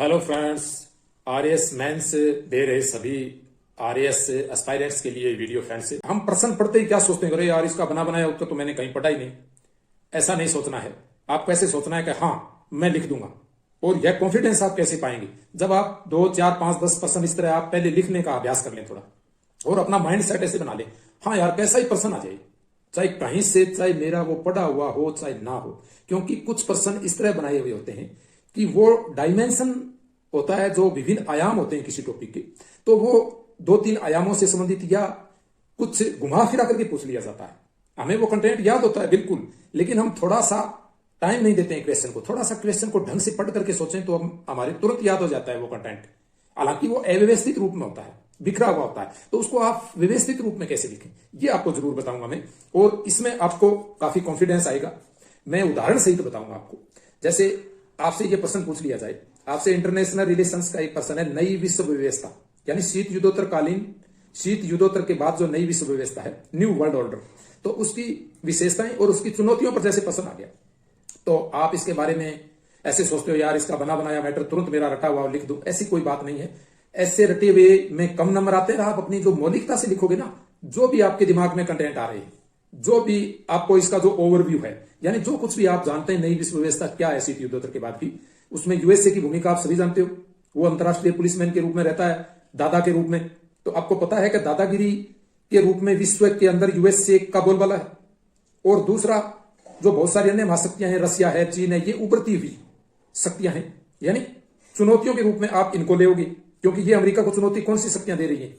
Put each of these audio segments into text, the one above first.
Hello friends, RAS mains दे रहे सभी RAS aspirants के लिए वीडियो फ्रेंड्स। हम प्रश्न पढ़ते ही क्या सोचते हैं, अरे यार इसका बना बनाया उत्तर तो मैंने कहीं पढ़ा ही नहीं। ऐसा नहीं सोचना है। आपको ऐसे सोचना है कि हाँ मैं लिख दूंगा। और यह कॉन्फिडेंस आप कैसे पाएंगे? जब आप 2, 4, 5, 10% इस तरह आप पहले लिखने का अभ्यास कर लें थोड़ा, और अपना माइंड सेट ऐसे बना लें, हाँ यार कैसा ही प्रश्न आ जाए, चाहे कहीं से, चाहे मेरा वो पढ़ा हुआ हो चाहे ना हो। क्योंकि कुछ प्रश्न इस तरह बनाए हुए होते हैं कि वो डायमेंशन होता है, जो विभिन्न आयाम होते हैं किसी टॉपिक के, तो वो 2-3 आयामों से संबंधित या कुछ घुमा फिरा करके पूछ लिया जाता है। हमें वो कंटेंट याद होता है बिल्कुल, लेकिन हम थोड़ा सा टाइम नहीं देते हैं क्वेश्चन को। थोड़ा सा क्वेश्चन को ढंग से पढ़ करके सोचें तो हम हमारे तुरंत याद हो जाता है वो कंटेंट। हालांकि वो अव्यवस्थित रूप में होता है, बिखरा हुआ होता है, तो उसको आप व्यवस्थित रूप में कैसे लिखें ये आपको जरूर बताऊंगा मैं। और इसमें आपको काफी कॉन्फिडेंस आएगा। मैं उदाहरण सहित बताऊंगा आपको। जैसे आपसे ये प्रश्न पूछ लिया जाए, आपसे इंटरनेशनल रिलेशंस का एक प्रश्न है, नई विश्व व्यवस्था, यानी शीत युद्धोत्तर के बाद जो नई विश्व व्यवस्था है, न्यू वर्ल्ड ऑर्डर, तो उसकी विशेषताएं और उसकी चुनौतियों पर जैसे प्रश्न आ गया, तो आप इसके बारे में ऐसे सोचते हो यार इसका बना बनाया मैटर तुरंत मेरा रटा हुआ लिख दूं। ऐसी कोई बात नहीं है। ऐसे रटे हुए में कम नंबर आते हैं। आप अपनी जो मौलिकता से लिखोगे ना, जो भी आपके दिमाग में कंटेंट आ रहे हैं, जो भी आपको इसका जो ओवरव्यू है, यानी जो कुछ भी आप जानते हैं नई विश्व व्यवस्था क्या है शीत युद्धोत्तर के बाद की, उसमें यूएसए की भूमिका आप सभी जानते हो। वो अंतरराष्ट्रीय पुलिसमैन के रूप में रहता है, दादा के रूप में। तो आपको पता है कि दादागिरी के रूप में विश्व के अंदर यूएसए का बोलबाला है। और दूसरा, जो बहुत सारी अन्य महाशक्तियां हैं, रसिया है, चीन है, ये उभरती हुई शक्तियां हैं, यानी चुनौतियों के रूप में आप इनको लेोगे। क्योंकि ये अमेरिका को चुनौती कौन सी शक्तियां दे रही है?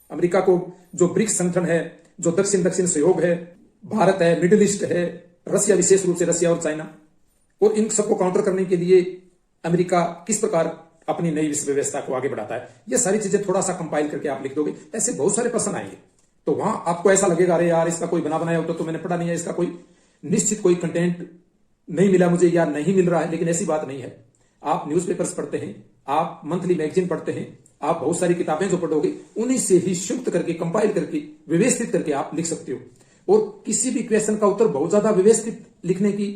अमेरिका को जो ब्रिक्स संगठन है, जो दक्षिण दक्षिण सहयोग है, भारत है, मिडिल ईस्ट है, रसिया, विशेष रूप से रसिया और चाइना, और इन सबको काउंटर करने के लिए अमेरिका किस प्रकार अपनी नई विश्व व्यवस्था को आगे बढ़ाता है, ये सारी चीजें थोड़ा सा कंपाइल करके आप लिख दोगे। ऐसे बहुत सारे प्रश्न आएंगे, तो वहां आपको ऐसा लगेगा अरे यार इसका कोई बना बनाया होता तो मैंने पढ़ा नहीं है, इसका कोई निश्चित कोई कंटेंट नहीं मिला मुझे या नहीं मिल रहा है। लेकिन ऐसी बात नहीं है। आप न्यूज़पेपर्स पढ़ते हैं, आप मंथली मैगजीन पढ़ते हैं, आप बहुत सारी किताबें जो पढ़ोगे उन्हीं से ही संयुक्त करके, कंपाइल करके, व्यवस्थित करके आप लिख सकते हो। और किसी भी क्वेश्चन का उत्तर बहुत ज्यादा व्यवस्थित लिखने की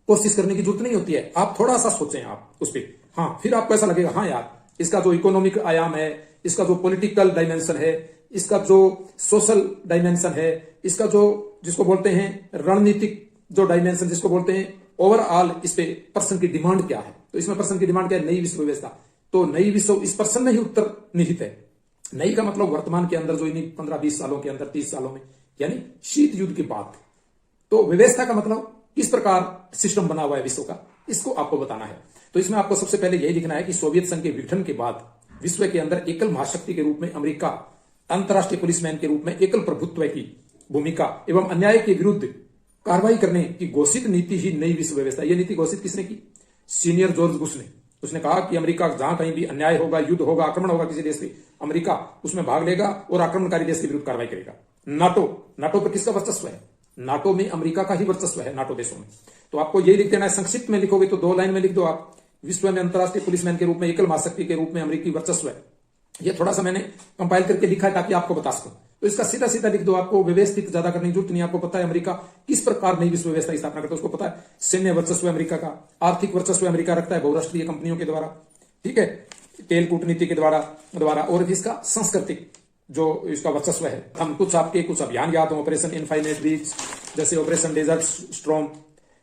कोशिश करने की जरूरत नहीं होती है। आप थोड़ा सा सोचें आप उस पर, हाँ, फिर आपको ऐसा लगेगा हाँ यार इसका जो इकोनॉमिक आयाम है, इसका जो पॉलिटिकल डायमेंशन है, इसका जो सोशल डायमेंशन है, इसका जो जिसको बोलते हैं रणनीतिक जो डायमेंशन जिसको बोलते हैं, ओवरऑल इस पे प्रश्न की डिमांड क्या है। तो इसमें प्रश्न की डिमांड क्या है? नई विश्व व्यवस्था। तो नई विश्व, इस प्रश्न में ही उत्तर निहित है। नई का मतलब वर्तमान के अंदर, जो इन्हीं 15-20 सालों के अंदर, 30 सालों में, यानी शीत युद्ध के बाद। तो व्यवस्था का मतलब किस प्रकार सिस्टम बना हुआ है विश्व का, इसको आपको बताना है। तो इसमें आपको सबसे पहले यही लिखना है कि सोवियत संघ के विघटन के बाद विश्व के अंदर एकल महाशक्ति के रूप में अमेरिका अंतरराष्ट्रीय पुलिसमैन के रूप में एकल प्रभुत्व की भूमिका एवं अन्याय के विरुद्ध कार्रवाई करने की घोषित नीति ही नई विश्व व्यवस्था। यह नीति घोषित किसने की? सीनियर जॉर्ज बुश ने। उसने कहा कि अमेरिका जहां कहीं भी अन्याय होगा, युद्ध होगा, आक्रमण होगा किसी देश पे, अमेरिका उसमें भाग लेगा और आक्रमणकारी देश के विरुद्ध कार्रवाई करेगा। नाटो पर किसका वर्चस्व है? नाटो में अमेरिका का ही वर्चस्व है, नाटो देशों में। तो आपको यही लिख देना है। संक्षिप्त में लिखोगे तो 2 लाइन में लिख दो आप, विश्व में अंतरराष्ट्रीय पुलिसमैन के रूप में एकल महाशक्ति के रूप में अमेरिकी वर्चस्व है। ये थोड़ा सा मैंने कंपाइल करके लिखा है ताकि आपको बता सकूं। तो इसका सीधा सीधा लिख दो। आपको व्यवस्थित ज्यादा करने की जरूरत नहीं। आपको पता है अमेरिका किस प्रकार नई विश्व व्यवस्था की स्थापना करता है, उसको पता है। सैन्य वर्चस्व अमेरिका का, आर्थिक वर्चस्व अमेरिका रखता है बहुराष्ट्रीय कंपनियों के द्वारा, ठीक है, तेल कूटनीति के द्वारा और इसका सांस्कृतिक जो इसका वर्चस्व है। हम कुछ अभियान याद हो, ऑपरेशन इनफाइनाइट रीच, जैसे ऑपरेशन डेजर्ट स्टॉर्म,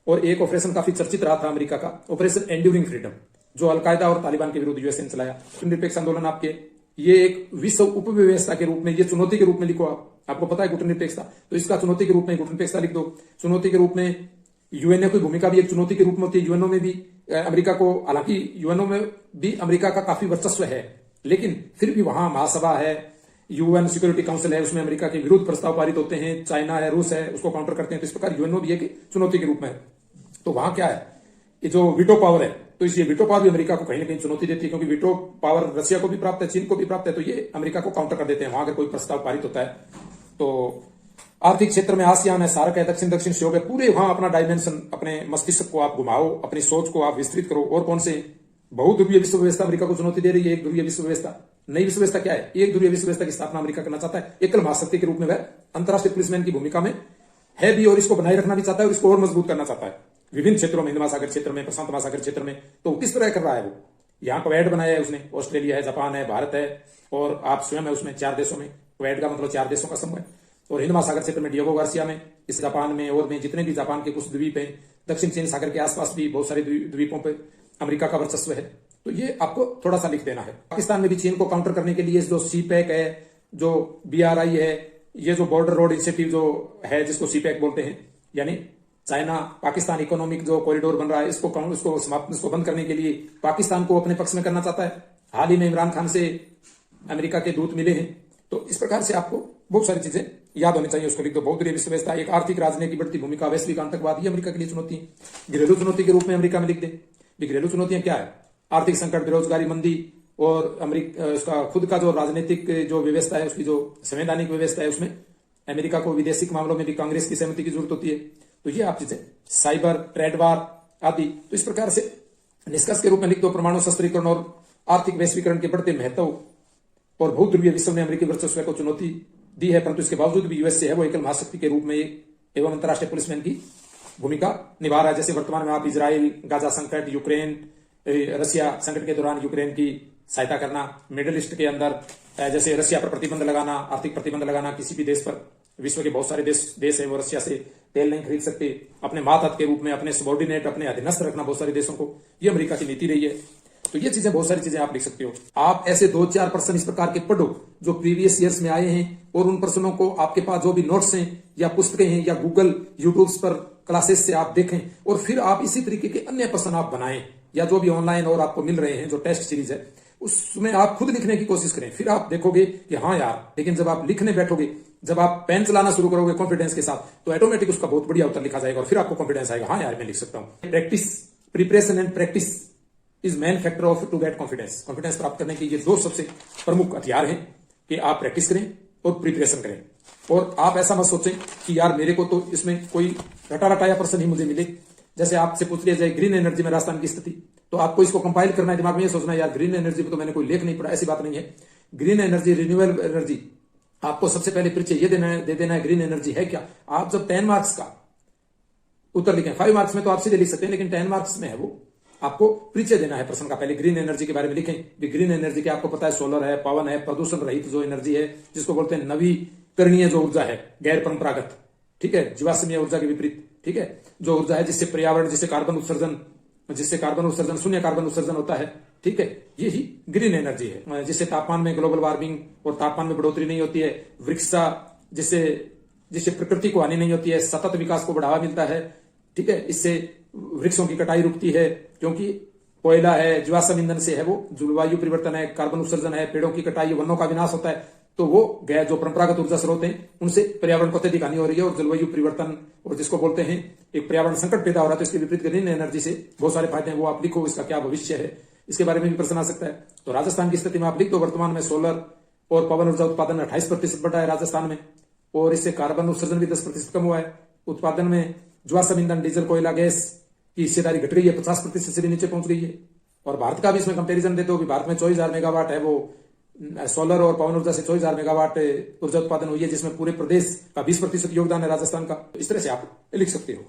और एक ऑपरेशन काफी चर्चित रहा था अमेरिका का, ऑपरेशन एंड्यूरिंग फ्रीडम, जो अलकायदा और तालिबान के विरुद्ध यूएसए ने चलाया। निरपेक्ष आंदोलन आपके, ये एक विश्व उपव्यवस्था के रूप में, ये चुनौती के रूप में लिखो आप। आपको पता है गुटनिरपेक्षता, तो इसका चुनौती के रूप में गुटनिरपेक्षता लिख दो। चुनौती के रूप में यूएनओ की भूमिका भी एक चुनौती के रूप में होती है। यूएनओ में भी अमेरिका को, हालांकि यूएनओ में भी अमेरिका का काफी वर्चस्व है, लेकिन फिर भी वहां महासभा है, यूएन सिक्योरिटी काउंसिल है, उसमें अमेरिका के विरुद्ध प्रस्ताव पारित होते हैं। चाइना है, रूस है, उसको काउंटर करते हैं। तो इस प्रकार यूएनओ भी एक चुनौती के रूप में है। तो वहां क्या है, ये जो वीटो पावर है, तो इस वीटो पावर भी अमेरिका को कहीं ना कहीं चुनौती देती है, क्योंकि वीटो पावर रसिया को भी प्राप्त है, चीन को भी प्राप्त है। तो ये अमेरिका को काउंटर कर देते हैं वहां अगर कोई प्रस्ताव पारित होता है। तो आर्थिक क्षेत्र में आसियान है, सार्क है, दक्षिण दक्षिण सहयोग है, पूरे वहां अपना डायमेंशन, अपने मस्तिष्क को आप घुमाओ, अपनी सोच को आप विस्तृत करो। और कौन से बहुध्रुवीय विश्व व्यवस्था अमेरिका को चुनौती दे रही है? एक ध्रुवीय विश्व व्यवस्था। नई विश्व व्यवस्था क्या है? एक ध्रुवीय विश्व व्यवस्था की स्थापना अमेरिका करना चाहता है। एकल महाशक्ति के रूप में वह अंतरराष्ट्रीय पुलिसमैन की भूमिका में है भी, और इसको बनाए रखना भी चाहता है, और इसको और मजबूत करना चाहता है विभिन्न क्षेत्रों में, हिंद महासागर क्षेत्र में, प्रशांत महासागर क्षेत्र में। तो किस तरह कर रहा है वो? यहाँ क्वेड बनाया है उसने, ऑस्ट्रेलिया है, जापान है, भारत है और आप स्वयं है उसमें 4 देशों में। क्वेड का मतलब 4 देशों का समूह है। और हिंद महासागर क्षेत्र में डिएगो गार्सिया में, इस जापान में और में जितने भी जापान के कुछ द्वीप हैं, दक्षिण चीन सागर के आसपास भी बहुत सारे द्वीपों पर अमेरिका का वर्चस्व है। तो ये आपको थोड़ा सा लिख देना है। पाकिस्तान में भी चीन को काउंटर करने के लिए जो सीपैक है, जो BRI है, ये जो बॉर्डर रोड इनिशिएटिव जो है जिसको सीपैक बोलते हैं, यानी चाइना पाकिस्तान इकोनॉमिक जो कॉरिडोर बन रहा है, इसको बंद करने के लिए पाकिस्तान को अपने पक्ष में करना चाहता है। हाल ही में इमरान खान से अमेरिका के दूत मिले हैं। तो इस प्रकार से आपको बहुत सारी चीजें याद होनी चाहिए। उसको लिख दो। बहुदलीय विश्व व्यवस्था, एक आर्थिक राजनीति की बढ़ती भूमिका, वैश्विक आतंकवाद, ये अमेरिका के लिए चुनौती है। घरेलू चुनौती के रूप में अमेरिका में लिख दे। घरेलू चुनौतियां क्या है? आर्थिक संकट, बेरोजगारी, मंदी और अमेरिका उसका खुद का जो राजनीतिक जो व्यवस्था है, उसकी जो संवैधानिक व्यवस्था है, उसमें अमेरिका को विदेशिक मामलों में भी कांग्रेस की सहमति की जरूरत होती है। तो ये आप चीजें, साइबर, ट्रेड वार आदि। तो इस प्रकार से निष्कर्ष के रूप में लिख दो। परमाणु शस्त्रीकरण और आर्थिक वैश्वीकरण के बढ़ते महत्व और बहुध्रुवीय विश्व ने अमेरिकी वर्चस्व को चुनौती दी है, परंतु इसके बावजूद भी यूएस से है वो एकल महाशक्ति के रूप में एवं अंतर्राष्ट्रीय पुलिसमैन की भूमिका निभा रहा है। जैसे वर्तमान में आप इजराइल, गाजा संकट, यूक्रेन, रशिया संकट के दौरान यूक्रेन की सहायता करना, मिडिल ईस्ट के अंदर जैसे रशिया पर प्रतिबंध लगाना, आर्थिक प्रतिबंध लगाना, किसी भी देश पर, विश्व के बहुत सारे देश है वो रशिया से तेल नहीं खरीद सकते, अपने मातहत के रूप में अपने सबॉर्डिनेट, अपने अधीनस्थ रखना बहुत सारे देशों को, ये अमेरिका की नीति रही है। तो ये चीजें, बहुत सारी चीजें आप लिख सकते हो। आप ऐसे 2-4 प्रश्न इस प्रकार के पढ़ो जो प्रीवियस ईयर्स में आए हैं, और उन प्रश्नों को आपके पास जो भी नोट्स हैं या पुस्तकें हैं या गूगल, यूट्यूब पर क्लासेस से आप देखें, और फिर आप इसी तरीके के अन्य प्रश्न आप बनाएं, या जो भी ऑनलाइन और आपको मिल रहे हैं जो टेस्ट सीरीज है उसमें आप खुद लिखने की कोशिश करें। फिर आप देखोगे कि हाँ यार, लेकिन जब आप लिखने बैठोगे, जब आप पेन चलाना शुरू करोगे कॉन्फिडेंस के साथ, तो ऑटोमेटिक उसका बहुत बढ़िया उत्तर लिखा जाएगा और फिर आपको कॉन्फिडेंस आएगा, हाँ यार मैं लिख सकता हूं। Practice, preparation and practice is main factor of to get confidence. Confidence प्राप्त करने के ये 2 सबसे प्रमुख हथियार हैं कि आप प्रैक्टिस करें और प्रिपरेशन करें। और आप ऐसा मत सोचें कि यार मेरे को तो इसमें कोई रटा रटाया प्रश्न ही मुझे मिले। जैसे आपसे पूछ लिया जाए ग्रीन एनर्जी में राजस्थान की स्थिति, तो आपको इसको कंपाइल करना है, दिमाग में ये सोचना है यार ग्रीन एनर्जी पे तो मैंने कोई लेख नहीं पढ़ा। ऐसी बात नहीं है। ग्रीन एनर्जी, रिन्यूएबल एनर्जी, आपको सबसे पहले परिचय ये दे देना है ग्रीन एनर्जी है क्या। आप जब 10 मार्क्स का उत्तर लिखें, 5 मार्क्स में तो आप सीधे लिख सकते हैं, लेकिन 10 मार्क्स में है वो, आपको परिचय देना है प्रश्न का। पहले ग्रीन एनर्जी के बारे में लिखें। ग्रीन एनर्जी के आपको पता है सोलर है, पवन है, प्रदूषण रहित जो एनर्जी है, जिसको बोलते हैं नवीकरणीय जो ऊर्जा है, गैर परंपरागत, ठीक है, जीवाश्मीय ऊर्जा के विपरीत, ठीक है, जो ऊर्जा है जिससे पर्यावरण, जिससे कार्बन उत्सर्जन, शून्य कार्बन उत्सर्जन होता है, ठीक है, यही ग्रीन एनर्जी है। जिससे तापमान में ग्लोबल वार्मिंग और तापमान में बढ़ोतरी नहीं होती है, वृक्षा जिससे प्रकृति को हानि नहीं होती है, सतत विकास को बढ़ावा मिलता है, ठीक है, इससे वृक्षों की कटाई रुकती है, क्योंकि कोयला है, जीवाश्म ईंधन से है वो, जलवायु परिवर्तन है, कार्बन उत्सर्जन है, पेड़ों की कटाई, वनों का विनाश होता है, तो वो गैर जो परंपरागत ऊर्जा स्रोत हैं उनसे पर्यावरण को अत्यधिक हानि हो रही है और जलवायु परिवर्तन और जिसको बोलते हैं एक पर्यावरण संकट पैदा हो रहा है। तो इसके विपरीत ग्रीन एनर्जी से बहुत सारे फायदे हैं, वो आप लिखो, इसका क्या भविष्य है, इसके बारे में भी प्रश्न आ सकता है। तो राजस्थान की स्थिति में आप लिख दो, वर्तमान में सोलर और पवन ऊर्जा उत्पादन 28% बढ़ा है राजस्थान में, और इससे कार्बन उत्सर्जन भी 10% कम हुआ है। उत्पादन में जीवाश्म ईंधन, डीजल, कोयला, गैस की हिस्सेदारी घट गई है, 50% से भी नीचे पहुंच गई है। और भारत का भी इसमें कंपेरिजन दे दो, भारत में 24,000 मेगावाट है वो सोलर और पवन ऊर्जा से 24,000 मेगावाट ऊर्जा उत्पादन हुई है, जिसमें पूरे प्रदेश का 20% योगदान है राजस्थान का। इस तरह से आप लिख सकते हो।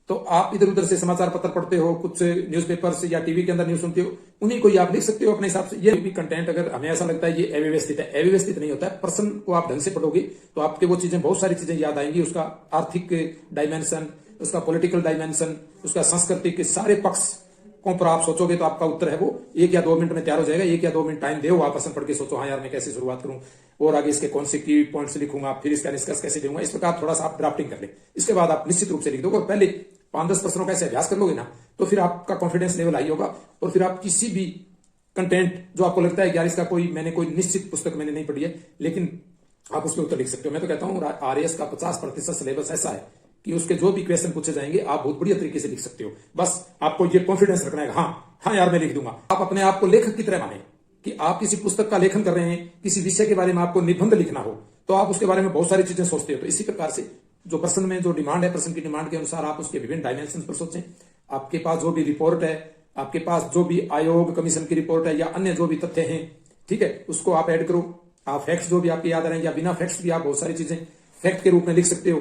तो आप इधर उधर से समाचार पत्र पढ़ते हो, कुछ न्यूज़पेपर से या टीवी के अंदर न्यूज सुनते हो, उन्हीं को ही आप लिख सकते हो अपने हिसाब से। ये भी कंटेंट अगर हमें ऐसा लगता है ये अव्यवस्थित है, अव्यवस्थित नहीं होता है। पर्सन को आप ढंग से पढ़ोगे तो आपके वो चीजें, बहुत सारी चीजें याद आएंगी। उसका आर्थिक डायमेंशन, उसका पॉलिटिकल डायमेंशन, उसका सांस्कृतिक, सारे पक्ष पर आप सोचोगे तो आपका उत्तर है वो 1 या 2 मिनट में तैयार हो जाएगा। 1 या 2 मिनट टाइम दो, आप प्रश्न पढ़ के सोचो, हाँ यार मैं कैसे शुरुआत करूं और आगे इसके कौन से की पॉइंट्स लिखूंगा, फिर इसका निष्कर्ष कैसे दूंगा। इस प्रकार थोड़ा सा आप ड्राफ्टिंग कर ले, इसके बाद आप निश्चित रूप से लिख दोगे। और पहले 5-10 प्रश्नों का ऐसे अभ्यास कर लोगे ना, तो फिर आपका कॉन्फिडेंस लेवल हाई होगा। और फिर आप किसी भी कंटेंट जो आपको लगता है कि यार इसका मैंने कोई निश्चित पुस्तक मैंने नहीं पढ़ी है, लेकिन आप उसमें उत्तर लिख सकते हो। मैं तो कहता हूं आरएएस का 50% सिलेबस ऐसा है कि उसके जो भी क्वेश्चन पूछे जाएंगे आप बहुत बढ़िया तरीके से लिख सकते हो। बस आपको ये कॉन्फिडेंस रखना है, हाँ यार मैं लिख दूंगा। आप अपने आप को लेखक की तरह माने कि आप किसी पुस्तक का लेखन कर रहे हैं, किसी विषय के बारे में आपको निबंध लिखना हो, तो आप उसके बारे में बहुत सारी चीजें सोचते हो। तो इसी प्रकार से जो प्रश्न में जो डिमांड है, प्रश्न की डिमांड के अनुसार आप उसके विभिन्न डायमेंशन पर सोचें। आपके पास जो भी रिपोर्ट है, आपके पास जो भी आयोग कमीशन की रिपोर्ट है या अन्य जो भी तथ्य हैं, ठीक है, उसको आप ऐड करो। आप फैक्ट्स जो भी आपके याद आ रहे हैं या बिना फैक्ट्स भी आप बहुत सारी चीजें फैक्ट के रूप में लिख सकते हो।